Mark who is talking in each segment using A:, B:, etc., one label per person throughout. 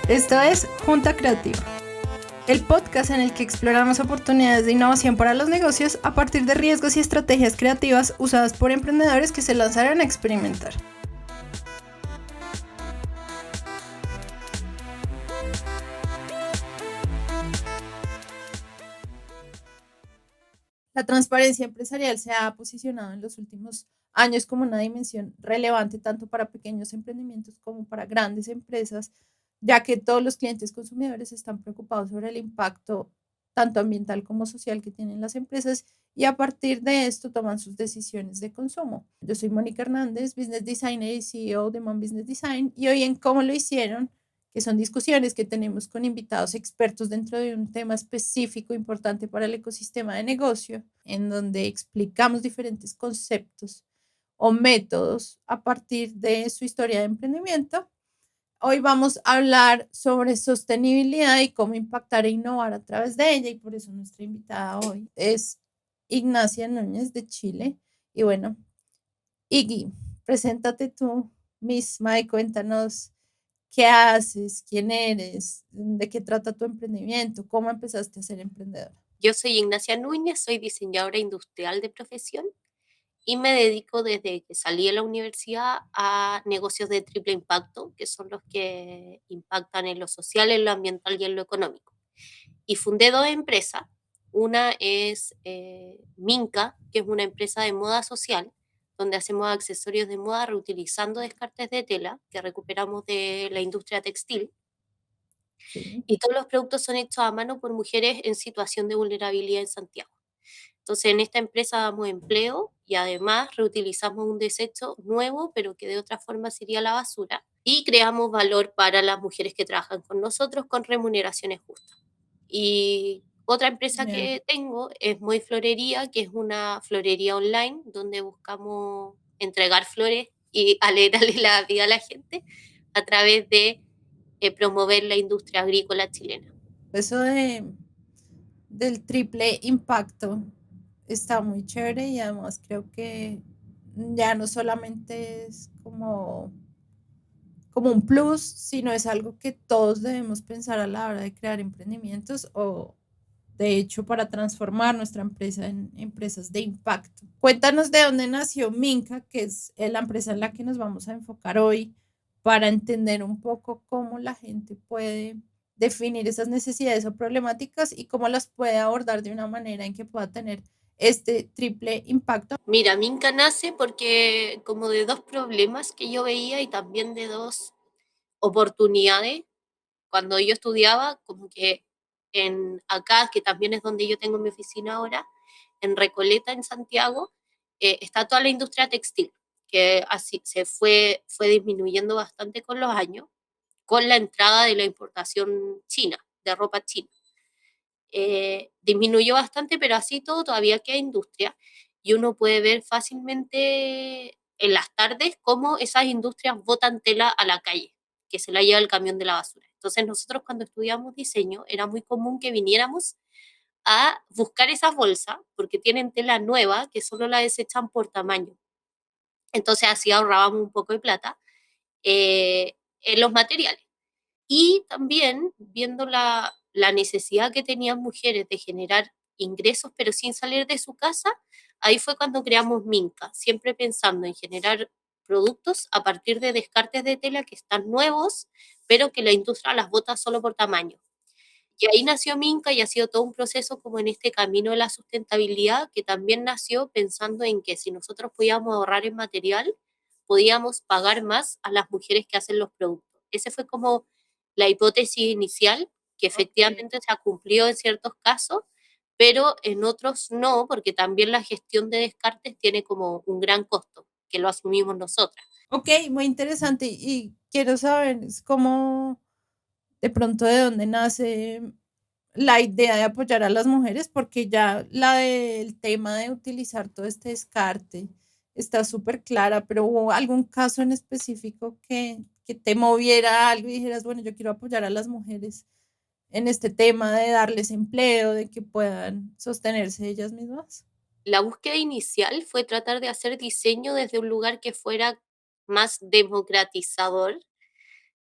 A: Esto es Junta Creativa, el podcast en el que exploramos oportunidades de innovación para los negocios a partir de riesgos y estrategias creativas usadas por emprendedores que se lanzaron a experimentar. La transparencia empresarial se ha posicionado en los últimos años como una dimensión relevante tanto para pequeños emprendimientos como para grandes empresas, ya que todos los clientes consumidores están preocupados sobre el impacto tanto ambiental como social que tienen las empresas y a partir de esto toman sus decisiones de consumo. Yo soy Mónica Hernández, Business Designer y CEO de Mom Business Design, y hoy en Cómo lo hicieron, que son discusiones que tenemos con invitados expertos dentro de un tema específico importante para el ecosistema de negocio, en donde explicamos diferentes conceptos o métodos a partir de su historia de emprendimiento. Hoy vamos a hablar sobre sostenibilidad y cómo impactar e innovar a través de ella, y por eso nuestra invitada hoy es Ignacia Núñez de Chile. Y bueno, Iggy, preséntate tú misma y cuéntanos qué haces, quién eres, de qué trata tu emprendimiento, cómo empezaste a ser emprendedora.
B: Yo soy Ignacia Núñez, soy diseñadora industrial de profesión y me dedico desde que salí de la universidad a negocios de triple impacto, que son los que impactan en lo social, en lo ambiental y en lo económico. Y fundé dos empresas. Una es Minca, que es una empresa de moda social, donde hacemos accesorios de moda reutilizando descartes de tela que recuperamos de la industria textil.
A: Sí.
B: Y todos los productos son hechos a mano por mujeres en situación de vulnerabilidad en Santiago. Entonces, en esta empresa damos empleo y además reutilizamos un desecho nuevo, pero que de otra forma sería la basura, y creamos valor para las mujeres que trabajan con nosotros con remuneraciones justas. Y otra empresa
A: Genial.
B: que tengo es Muy Florería, que es una florería online donde buscamos entregar flores y alegrarle la vida a la gente a través de promover la industria agrícola chilena.
A: Eso del triple impacto está muy chévere y además creo que ya no solamente es como un plus, sino es algo que todos debemos pensar a la hora de crear emprendimientos o de hecho para transformar nuestra empresa en empresas de impacto. Cuéntanos de dónde nació Minca, que es la empresa en la que nos vamos a enfocar hoy, para entender un poco cómo la gente puede definir esas necesidades o problemáticas y cómo las puede abordar de una manera en que pueda tener este triple impacto.
B: Mira, Minca nace porque como de dos problemas que yo veía y también de dos oportunidades. Cuando yo estudiaba, como que en acá, que también es donde yo tengo mi oficina ahora, en Recoleta, en Santiago, está toda la industria textil, que así fue disminuyendo bastante con los años, con la entrada de la importación china, de ropa china. Disminuyó bastante, pero así todo todavía queda industria y uno puede ver fácilmente en las tardes cómo esas industrias botan tela a la calle, que se la lleva el camión de la basura. Entonces nosotros cuando estudiamos diseño era muy común que viniéramos a buscar esas bolsas porque tienen tela nueva que solo la desechan por tamaño. Entonces así ahorrábamos un poco de plata en los materiales. Y también viendo la necesidad que tenían mujeres de generar ingresos, pero sin salir de su casa, ahí fue cuando creamos Minca, siempre pensando en generar productos a partir de descartes de tela que están nuevos, pero que la industria las bota solo por tamaño. Y ahí nació Minca y ha sido todo un proceso como en este camino de la sustentabilidad, que también nació pensando en que si nosotros podíamos ahorrar en material, podíamos pagar más a las mujeres que hacen los productos. Ese fue como la hipótesis inicial, que
A: Ok.
B: efectivamente se ha cumplido en ciertos casos, pero en otros no, porque también la gestión de descartes tiene como un gran costo, que lo asumimos nosotras.
A: Ok, muy interesante y quiero saber es cómo de pronto de dónde nace la idea de apoyar a las mujeres, porque ya la del tema de utilizar todo este descarte está súper clara, pero hubo algún caso en específico que te moviera algo y dijeras, bueno, yo quiero apoyar a las mujeres en este tema de darles empleo, de que puedan sostenerse ellas mismas?
B: La búsqueda inicial fue tratar de hacer diseño desde un lugar que fuera más democratizador.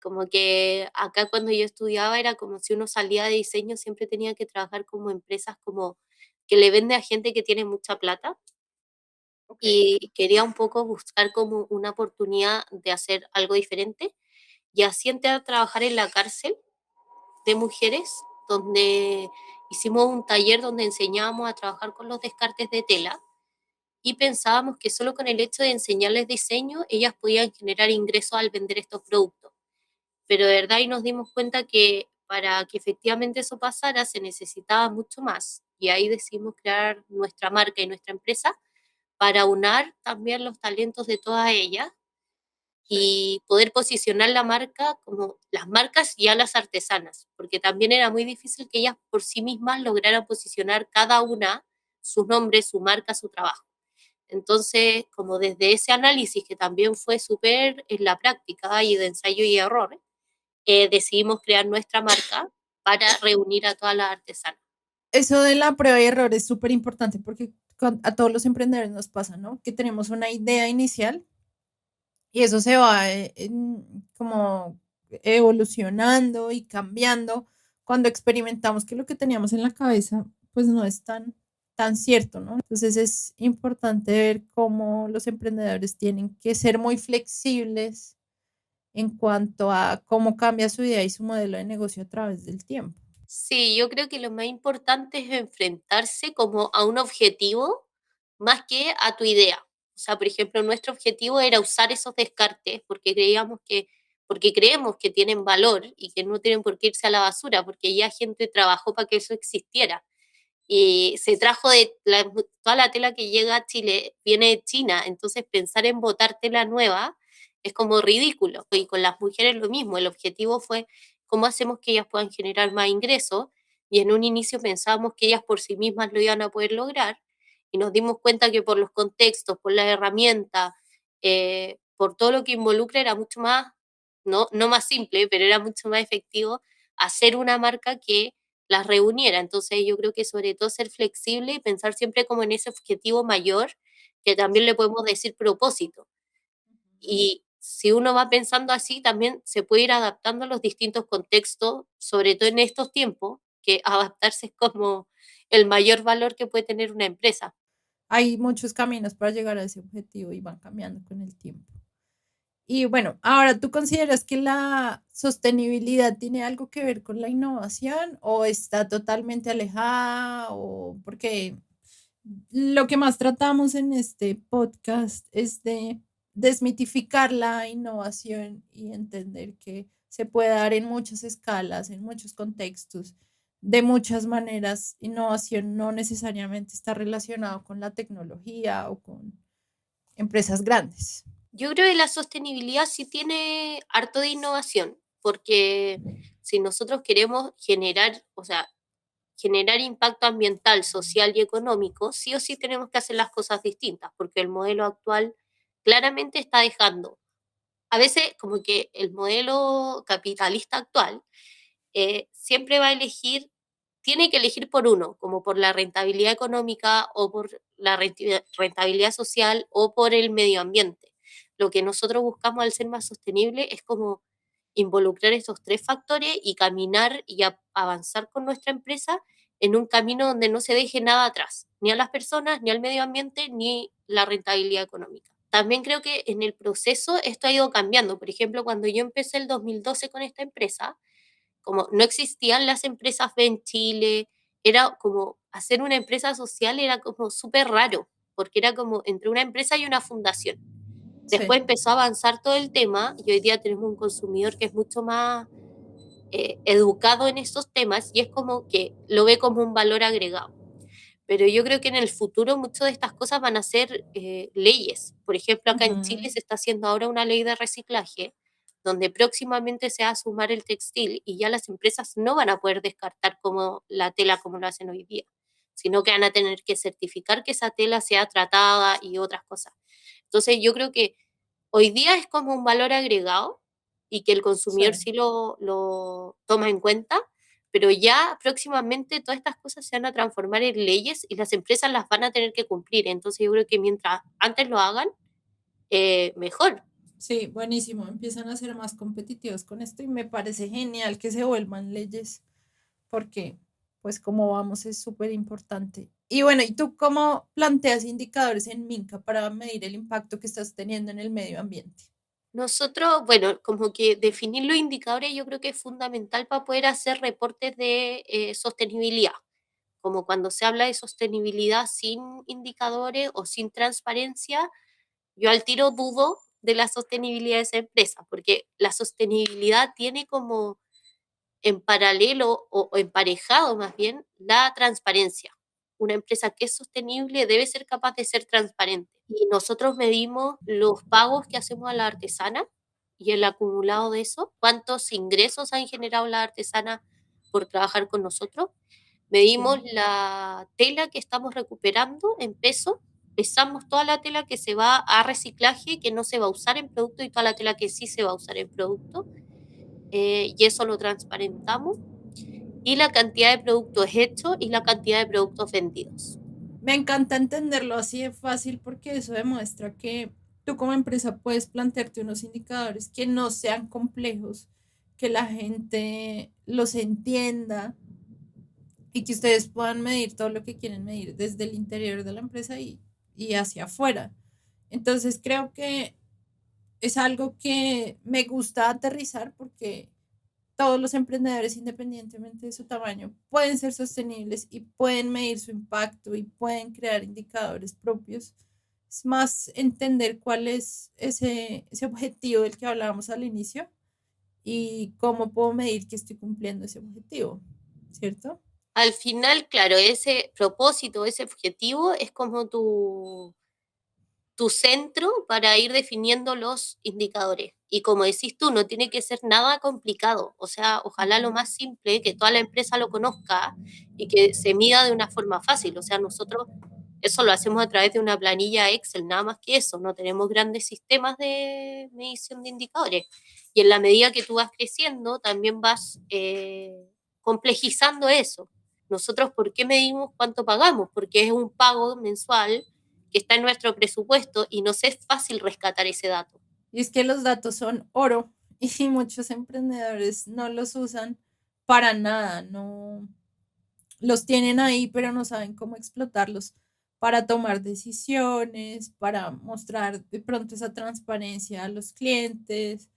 B: Como que acá cuando yo estudiaba era como si uno salía de diseño siempre tenía que trabajar como empresas como que le vende a gente que tiene mucha plata,
A: Ok,
B: y quería un poco buscar como una oportunidad de hacer algo diferente. Y así entré a trabajar en la cárcel de mujeres, donde hicimos un taller donde enseñábamos a trabajar con los descartes de tela, y pensábamos que solo con el hecho de enseñarles diseño, ellas podían generar ingresos al vender estos productos. Pero de verdad ahí nos dimos cuenta que para que efectivamente eso pasara se necesitaba mucho más, y ahí decidimos crear nuestra marca y nuestra empresa para unar también los talentos de todas ellas
A: sí.
B: y poder posicionar la marca como las marcas y a las artesanas, porque también era muy difícil que ellas por sí mismas lograran posicionar cada una su nombre, su marca, su trabajo. Entonces, como desde ese análisis que también fue súper en la práctica y de ensayo y error, decidimos crear nuestra marca para reunir a todas las artesanas.
A: Eso de la prueba y error es súper importante porque a todos los emprendedores nos pasa, ¿no? Que tenemos una idea inicial y eso se va como evolucionando y cambiando cuando experimentamos que lo que teníamos en la cabeza pues no es tan cierto, ¿no? Entonces es importante ver cómo los emprendedores tienen que ser muy flexibles en cuanto a cómo cambia su idea y su modelo de negocio a través del tiempo.
B: Sí, yo creo que lo más importante es enfrentarse como a un objetivo más que a tu idea. O sea, por ejemplo, nuestro objetivo era usar esos descartes porque creemos que tienen valor y que no tienen por qué irse a la basura, porque ya gente trabajó para que eso existiera. Y se trajo toda la tela que llega a Chile, viene de China, entonces pensar en botar tela nueva es como ridículo. Y con las mujeres lo mismo, el objetivo fue cómo hacemos que ellas puedan generar más ingresos, y en un inicio pensábamos que ellas por sí mismas lo iban a poder lograr, y nos dimos cuenta que por los contextos, por las herramientas, por todo lo que involucra era mucho más, no más simple, pero era mucho más efectivo hacer una marca que las reuniera. Entonces yo creo que sobre todo ser flexible y pensar siempre como en ese objetivo mayor, que también le podemos decir propósito. Y si uno va pensando así, también se puede ir adaptando a los distintos contextos, sobre todo en estos tiempos, que adaptarse es como el mayor valor que puede tener una empresa.
A: Hay muchos caminos para llegar a ese objetivo y van cambiando con el tiempo. Y bueno, ahora, ¿tú consideras que la sostenibilidad tiene algo que ver con la innovación o está totalmente alejada? O porque lo que más tratamos en este podcast es de desmitificar la innovación y entender que se puede dar en muchas escalas, en muchos contextos, de muchas maneras. Innovación no necesariamente está relacionado con la tecnología o con empresas grandes.
B: Yo creo que la sostenibilidad sí tiene harto de innovación, porque si nosotros queremos generar, o sea, generar impacto ambiental, social y económico, sí o sí tenemos que hacer las cosas distintas, porque el modelo actual claramente está dejando, a veces como que el modelo capitalista actual siempre va a elegir, tiene que elegir por uno, como por la rentabilidad económica o por la rentabilidad social o por el medio ambiente. Lo que nosotros buscamos al ser más sostenible es como involucrar esos tres factores y caminar y avanzar con nuestra empresa en un camino donde no se deje nada atrás, ni a las personas, ni al medio ambiente, ni la rentabilidad económica. También creo que en el proceso esto ha ido cambiando. Por ejemplo, cuando yo empecé el 2012 con esta empresa, como no existían las empresas B en Chile, era como hacer una empresa social era como súper raro, porque era como entre una empresa y una fundación.
A: Sí.
B: Después empezó a avanzar todo el tema y hoy día tenemos un consumidor que es mucho más educado en estos temas y es como que lo ve como un valor agregado. Pero yo creo que en el futuro muchas de estas cosas van a ser leyes. Por ejemplo, acá en
A: Ujú.
B: Chile se está haciendo ahora una ley de reciclaje donde próximamente se va a sumar el textil y ya las empresas no van a poder descartar como la tela como lo hacen hoy día, sino que van a tener que certificar que esa tela sea tratada y otras cosas. Entonces yo creo que hoy día es como un valor agregado y que el
A: Sí.
B: consumidor sí lo toma en cuenta, pero ya próximamente todas estas cosas se van a transformar en leyes y las empresas las van a tener que cumplir. Entonces yo creo que mientras antes lo hagan, mejor.
A: Sí, buenísimo. Empiezan a ser más competitivos con esto y me parece genial que se vuelvan leyes porque, pues, como vamos es súper importante. Y bueno, ¿y tú cómo planteas indicadores en Minca para medir el impacto que estás teniendo en el medio ambiente?
B: Nosotros, bueno, como que definir los indicadores yo creo que es fundamental para poder hacer reportes de sostenibilidad. Como cuando se habla de sostenibilidad sin indicadores o sin transparencia, yo al tiro dudo de la sostenibilidad de esa empresa, porque la sostenibilidad tiene como en paralelo o emparejado más bien la transparencia. Una empresa que es sostenible debe ser capaz de ser transparente. Y nosotros medimos los pagos que hacemos a la artesana y el acumulado de eso, cuántos ingresos han generado la artesana por trabajar con nosotros. Medimos
A: Sí,
B: la tela que estamos recuperando en peso, pesamos toda la tela que se va a reciclaje, que no se va a usar en producto, y toda la tela que sí se va a usar en producto, y eso lo transparentamos, y la cantidad de productos hechos y la cantidad de productos vendidos.
A: me encanta entenderlo así de fácil porque eso demuestra que tú como empresa puedes plantearte unos indicadores que no sean complejos, que la gente los entienda y que ustedes puedan medir todo lo que quieren medir desde el interior de la empresa y hacia afuera. Entonces creo que es algo que me gusta aterrizar porque todos los emprendedores, independientemente de su tamaño, pueden ser sostenibles y pueden medir su impacto y pueden crear indicadores propios. Es más entender cuál es ese objetivo del que hablábamos al inicio y cómo puedo medir que estoy cumpliendo ese objetivo, ¿cierto?
B: Al final, claro, ese propósito, ese objetivo es como tu centro para ir definiendo los indicadores. Y como decís tú, no tiene que ser nada complicado. O sea, ojalá lo
A: Ujú.
B: más simple, que toda la empresa lo conozca y que se mida de una forma fácil. O sea, nosotros eso lo hacemos a través de una planilla Excel, nada más que eso. No tenemos grandes sistemas de medición de indicadores. Y en la medida que tú vas creciendo, también vas complejizando eso. Nosotros, ¿por qué medimos cuánto pagamos? Porque es un pago mensual que está en nuestro presupuesto y nos es fácil rescatar ese dato.
A: Y es que los datos son oro y muchos emprendedores no los usan para nada, no los tienen ahí, pero no saben cómo explotarlos para tomar decisiones, para mostrar de pronto esa transparencia a los clientes,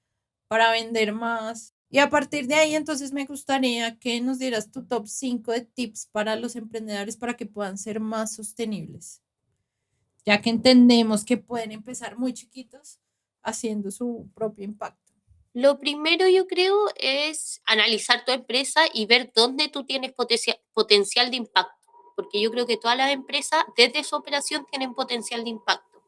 A: para vender más. Y a partir de ahí, entonces me gustaría que nos dieras tu top 5 de tips para los emprendedores para que puedan ser más sostenibles, ya que entendemos que pueden empezar muy chiquitos haciendo su propio impacto.
B: Lo primero yo creo es analizar tu empresa y ver dónde tú tienes potencial de impacto, porque yo creo que todas las empresas desde su operación tienen potencial de impacto.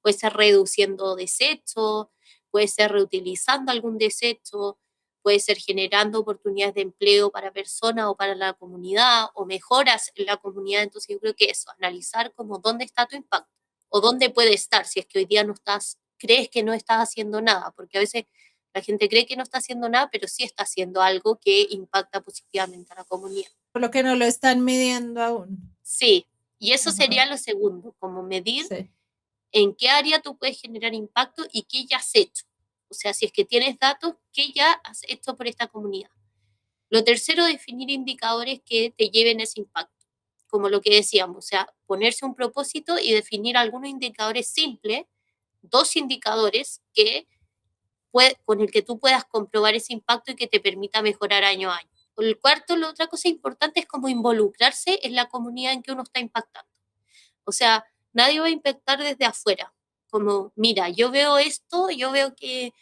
B: Puede ser reduciendo desechos, puede ser reutilizando algún desecho, puede ser generando oportunidades de empleo para personas o para la comunidad o mejoras en la comunidad. Entonces yo creo que eso, analizar como dónde está tu impacto o dónde puede estar si es que hoy día no estás, crees que no estás haciendo nada, porque a veces la gente cree que no está haciendo nada, pero sí está haciendo algo que impacta positivamente a la comunidad.
A: Por lo que no lo están midiendo aún.
B: Sí, y eso
A: Ajá,
B: sería lo segundo, como medir
A: sí.
B: en qué área tú puedes generar impacto y qué ya has hecho. O sea, si es que tienes datos, qué ya has hecho por esta comunidad. Lo tercero, definir indicadores que te lleven ese impacto, como lo que decíamos, o sea, ponerse un propósito y definir algunos indicadores simples, dos indicadores con el que tú puedas comprobar ese impacto y que te permita mejorar año a año. Por el cuarto, la otra cosa importante es como involucrarse en la comunidad en que uno está impactando. O sea, nadie va a impactar desde afuera. Como, mira, yo veo esto, yo veo que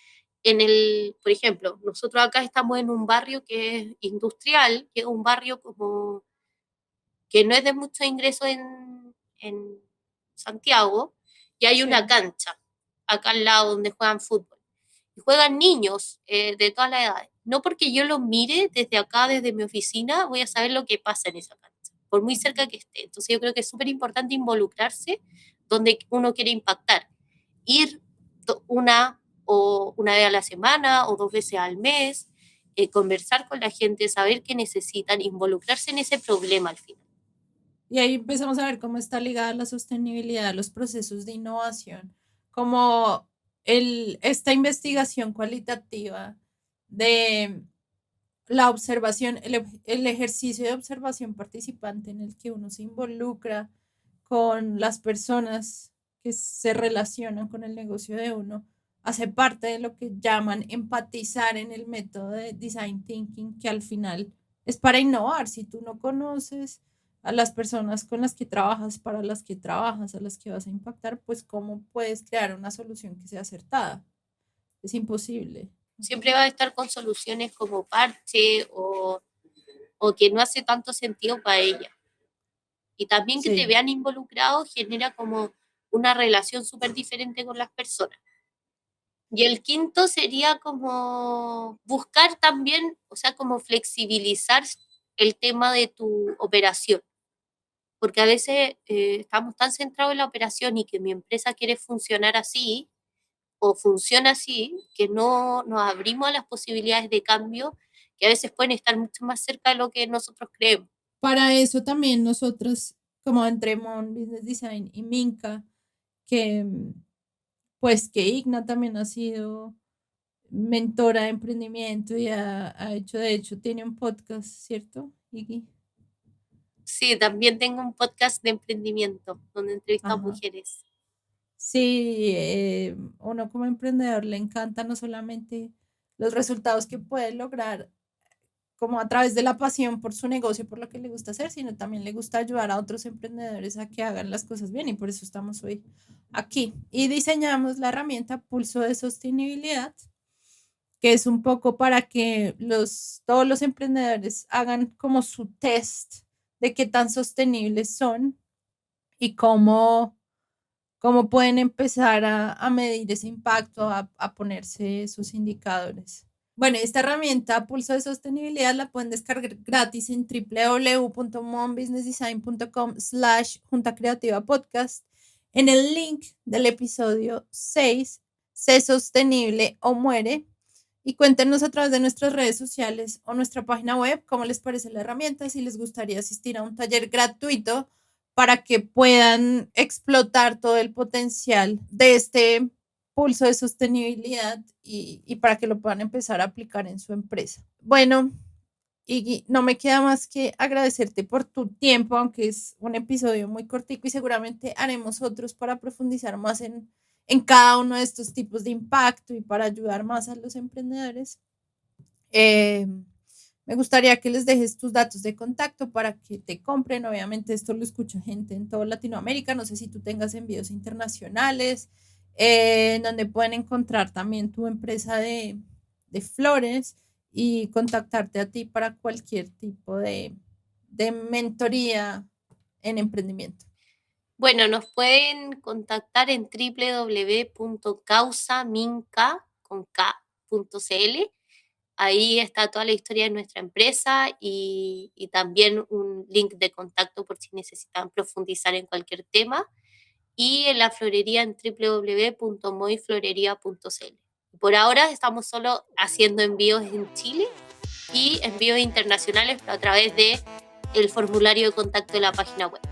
B: por ejemplo, nosotros acá estamos en un barrio que es industrial, que es un barrio como que no es de mucho ingreso en Santiago, y hay una
A: Sí.
B: cancha acá al lado donde juegan fútbol. Y juegan niños de todas las edades. No porque yo los mire desde acá, desde mi oficina, voy a saber lo que pasa en esa cancha, por muy cerca que esté. Entonces yo creo que es súper importante involucrarse donde uno quiere impactar. Ir una vez a la semana o dos veces al mes, conversar con la gente, saber qué necesitan, involucrarse en ese problema al final.
A: Y ahí empezamos a ver cómo está ligada la sostenibilidad a los procesos de innovación, como esta investigación cualitativa de la observación, el ejercicio de observación participante en el que uno se involucra con las personas que se relacionan con el negocio de uno, hace parte de lo que llaman empatizar en el método de design thinking, que al final es para innovar. Si tú no conoces a las personas con las que trabajas, para las que trabajas, a las que vas a impactar, pues cómo puedes crear una solución que sea acertada. Es imposible.
B: Siempre va a estar con soluciones como parche o que no hace tanto sentido para ella. Y también que te
A: Sí.
B: vean involucrado genera como una relación súper diferente con las personas. Y el quinto sería como buscar también, o sea, como flexibilizar el tema de tu operación. Porque a veces estamos tan centrados en la operación y que mi empresa quiere funcionar así o funciona así, que no nos abrimos a las posibilidades de cambio que a veces pueden estar mucho más cerca de lo que nosotros creemos.
A: Para eso también nosotros, como entre Mon Business Design y Minca, que pues que Igna también ha sido mentora de emprendimiento y ha hecho, de hecho, tiene un podcast, ¿cierto, Iggy?
B: Sí, también tengo un podcast de emprendimiento donde entrevisto a
A: Ajá.
B: mujeres.
A: Sí, uno como emprendedor le encanta no solamente los resultados que puede lograr como a través de la pasión por su negocio, por lo que le gusta hacer, sino también le gusta ayudar a otros emprendedores a que hagan las cosas bien y por eso estamos hoy aquí. Y diseñamos la herramienta Pulso de Sostenibilidad, que es un poco para que todos los emprendedores hagan como su test de qué tan sostenibles son y cómo pueden empezar a medir ese impacto, a ponerse sus indicadores. Bueno, esta herramienta Pulso de Sostenibilidad la pueden descargar gratis en www.mombusinessdesign.com/Junta Creativa Podcast en el link del episodio 6, Sé Sostenible o Muere. Y cuéntenos a través de nuestras redes sociales o nuestra página web cómo les parece la herramienta y si les gustaría asistir a un taller gratuito para que puedan explotar todo el potencial de este pulso de sostenibilidad y para que lo puedan empezar a aplicar en su empresa. Bueno, y no me queda más que agradecerte por tu tiempo, aunque es un episodio muy cortico y seguramente haremos otros para profundizar más en cada uno de estos tipos de impacto y para ayudar más a los emprendedores. Eh, Me gustaría que les dejes tus datos de contacto para que te compren. Obviamente esto lo escucha gente en toda Latinoamérica. No sé si tú tengas envíos internacionales, donde pueden encontrar también tu empresa de flores y contactarte a ti para cualquier tipo de mentoría en emprendimiento.
B: Bueno, nos pueden contactar en www.causaminca.cl. Ahí está toda la historia de nuestra empresa y también un link de contacto por si necesitan profundizar en cualquier tema. Y en la florería en www.moyflorería.cl. Por ahora estamos solo haciendo envíos en Chile y envíos internacionales a través de el formulario de contacto de la página web.